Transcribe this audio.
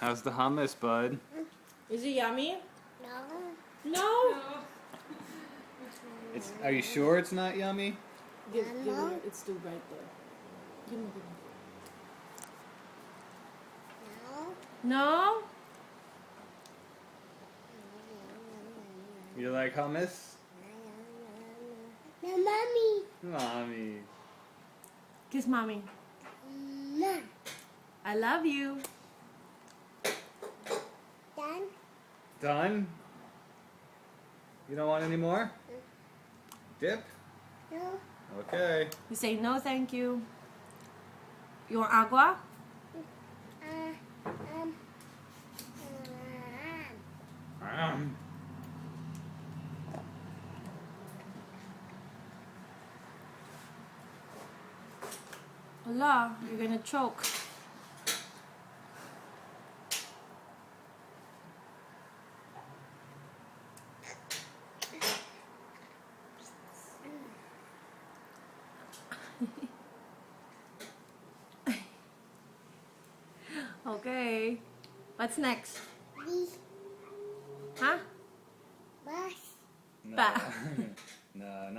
How's the hummus, bud? Is it yummy? No. No. Are you sure it's not yummy? Give it. It's still right there. Give me. No. No. You like hummus? No, mommy. Mommy. Kiss mommy. No. I love you. Done. Done? You don't want any more? Dip? No. Okay. You say no, thank you. You want agua? Um. Allah, you're gonna choke. Okay. What's next? Please. Huh? Bus. No. Ba. No, not